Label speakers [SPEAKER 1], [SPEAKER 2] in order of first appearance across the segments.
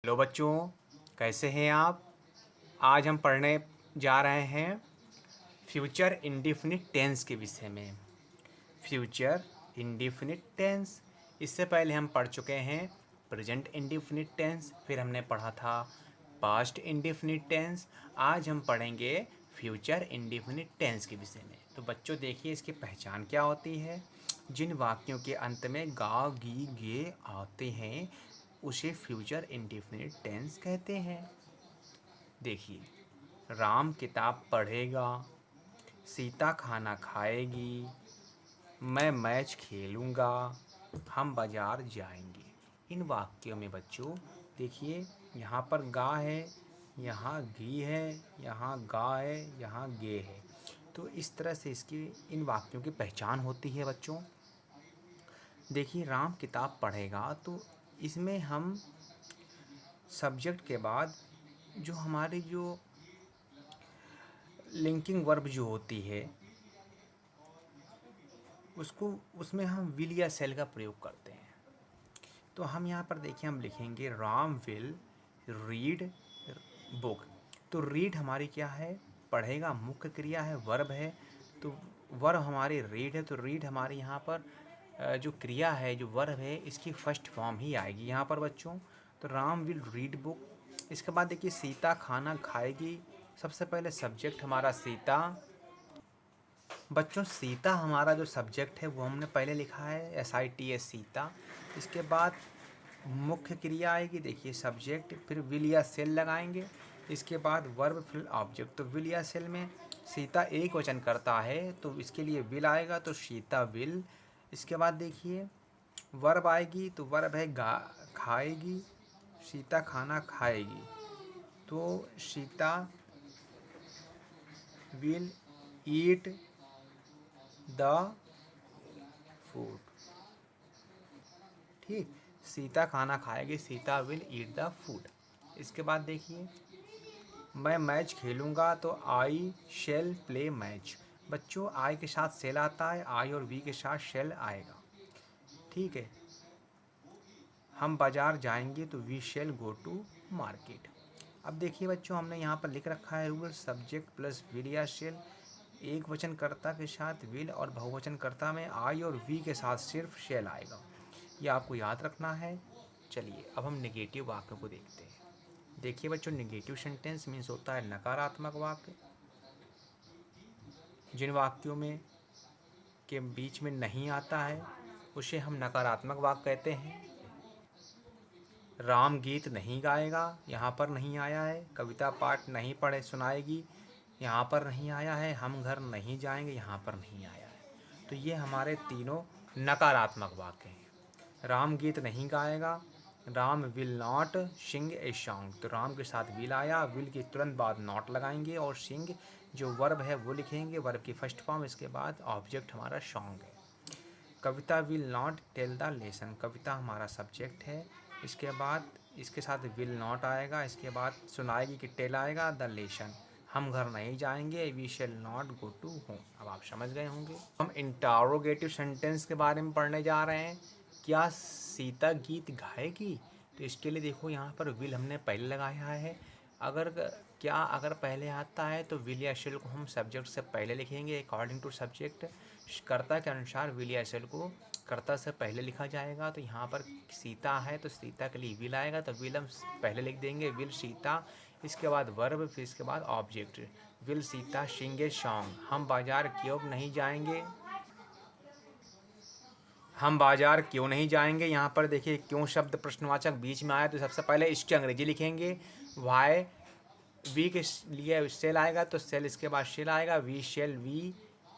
[SPEAKER 1] Hello बच्चों, कैसे हैं आप। आज हम पढ़ने जा रहे हैं फ्यूचर इंडेफिनिट टेंस के विषय में। फ्यूचर इंडेफिनिट टेंस, इससे पहले हम पढ़ चुके हैं प्रेजेंट इंडेफिनिट टेंस, फिर हमने पढ़ा था पास्ट इंडेफिनिट टेंस। आज हम पढ़ेंगे फ्यूचर इंडेफिनिट टेंस के विषय में। तो बच्चों देखिए, इसकी पहचान क्या होती है। जिन वाक्यों के अंत में गा गी गे आते हैं उसे फ्यूचर इंडेफिनिट टेंस कहते हैं। देखिए, राम किताब पढ़ेगा, सीता खाना खाएगी, मैं मैच खेलूँगा, हम बाज़ार जाएंगे। इन वाक्यों में बच्चों देखिए, यहाँ पर गा है, यहाँ घी है, यहाँ गा है, यहाँ गे है। तो इस तरह से इसकी इन वाक्यों की पहचान होती है बच्चों। देखिए, राम किताब पढ़ेगा, तो इसमें हम सब्जेक्ट के बाद जो हमारी जो लिंकिंग वर्ब जो होती है उसको उसमें हम विल या सेल का प्रयोग करते हैं। तो हम यहाँ पर देखिए, हम लिखेंगे राम विल रीड बुक। तो रीड हमारी क्या है, पढ़ेगा, मुख्य क्रिया है, वर्ब है। तो वर्ब हमारी रीड है, तो रीड हमारी यहाँ पर जो क्रिया है, जो वर्ब है, इसकी फर्स्ट फॉर्म ही आएगी यहाँ पर बच्चों। तो राम विल रीड बुक। इसके बाद देखिए, सीता खाना खाएगी। सबसे पहले सब्जेक्ट हमारा सीता। बच्चों, सीता हमारा जो सब्जेक्ट है वो हमने पहले लिखा है SITA सीता। इसके बाद मुख्य क्रिया आएगी, देखिए सब्जेक्ट, फिर विल या सेल लगाएंगे। इसके बाद वर्ब, फिर ऑब्जेक्ट। तो विल या सेल में सीता एक वचन करता है तो इसके लिए विल आएगा, तो सीता विल। इसके बाद देखिए वर्ब आएगी, तो वर्ब है खाएगी, सीता खाना खाएगी। तो Sita will eat the food. ठीक, सीता खाना खाएगी, Sita will eat the food. इसके बाद देखिए, मैं मैच खेलूँगा, तो आई शेल प्ले मैच। बच्चों, आई के साथ सेल आता है, आई और वी के साथ शेल आएगा। ठीक है, हम बाज़ार जाएंगे, तो we shall go to market. अब देखिए बच्चों, हमने यहाँ पर लिख रखा है रूल, सब्जेक्ट प्लस विल या शेल। एक वचनकर्ता के साथ विल और बहुवचनकर्ता में आई और वी के साथ सिर्फ शेल आएगा। ये आपको याद रखना है। चलिए, अब हम नेगेटिव वाक्य को देखते हैं। देखिए बच्चों, नेगेटिव सेंटेंस मीन्स होता है नकारात्मक वाक्य। जिन वाक्यों में के बीच में नहीं आता है उसे हम नकारात्मक वाक्य कहते हैं। राम गीत नहीं गाएगा, यहाँ पर नहीं आया है। कविता पाठ नहीं पढ़े सुनाएगी, यहाँ पर नहीं आया है। हम घर नहीं जाएंगे, यहाँ पर नहीं आया है। तो ये हमारे तीनों नकारात्मक वाक्य हैं। राम गीत नहीं गाएगा, Ram will not sing a song. तो राम के साथ विल आया, विल के तुरंत बाद नॉट लगाएंगे और सिंग जो वर्ब है वो लिखेंगे, वर्ब की फर्स्ट फॉर्म। इसके बाद ऑब्जेक्ट हमारा सॉन्ग है। Kavita will not tell the lesson. Kavita हमारा सब्जेक्ट है। इसके बाद इसके साथ विल नॉट आएगा। इसके बाद सुनाएगी कि टेल आएगा, द लेसन। हम घर नहीं जाएंगे, we shall not go to home. अब आप समझ गए होंगे। हम इंटारोगेटिव सेंटेंस के बारे में पढ़ने जा रहे हैं। क्या सीता गीत गाएगी? तो इसके लिए देखो, यहाँ पर विल हमने पहले लगाया है। अगर पहले आता है तो विल या शेल को हम सब्जेक्ट से पहले लिखेंगे अकॉर्डिंग टू सब्जेक्ट। कर्ता के अनुसार विल या शेल को कर्ता से पहले लिखा जाएगा। तो यहाँ पर सीता है तो सीता के लिए विल आएगा, तो विल हम पहले लिख देंगे, विल सीता। इसके बाद वर्ब, फिर इसके बाद object. Will Sita sing a song. हम बाजार क्यों नहीं जाएंगे? हम बाजार क्यों नहीं जाएंगे? यहाँ पर देखिए, क्यों शब्द प्रश्नवाचक बीच में आया, तो सबसे पहले इसकी अंग्रेजी लिखेंगे। वाई वी के लिए सेल आएगा, तो सेल इसके बाद शेल आएगा, we shall we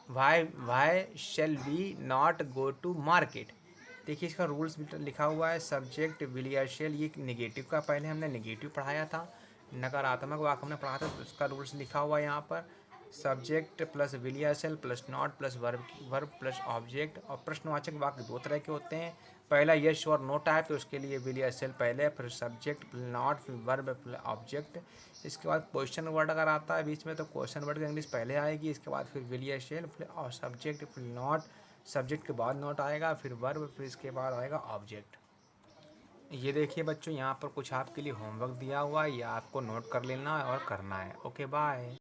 [SPEAKER 1] why shall we not go to market. देखिए, इसका रूल्स लिखा हुआ है, सब्जेक्ट विल या शेल। ये नेगेटिव का पहले हमने नेगेटिव पढ़ाया था, नकारात्मक वाक्य हमने पढ़ा था, तो उसका रूल्स लिखा हुआ है यहाँ पर। सब्जेक्ट प्लस विल या shell plus not plus verb plus object. और प्रश्नवाचक वाक्य दो तरह के होते हैं। पहला यस और नो टाइप, तो उसके लिए विल या शेल पहले, फिर सब्जेक्ट फिर नॉट, फिर वर्ब फिर ऑब्जेक्ट। इसके बाद क्वेश्चन वर्ड अगर आता है बीच में, तो क्वेश्चन वर्ड की इंग्लिश पहले आएगी। इसके बाद फिर विल या शेल, फिर और सब्जेक्ट, फिर नॉट, सब्जेक्ट के बाद नॉट आएगा, फिर वर्ब, फिर इसके बाद आएगा ऑब्जेक्ट। ये देखिए बच्चों, यहाँ पर कुछ आपके लिए होमवर्क दिया हुआ है, ये आपको नोट कर लेना है और करना है। Okay bye.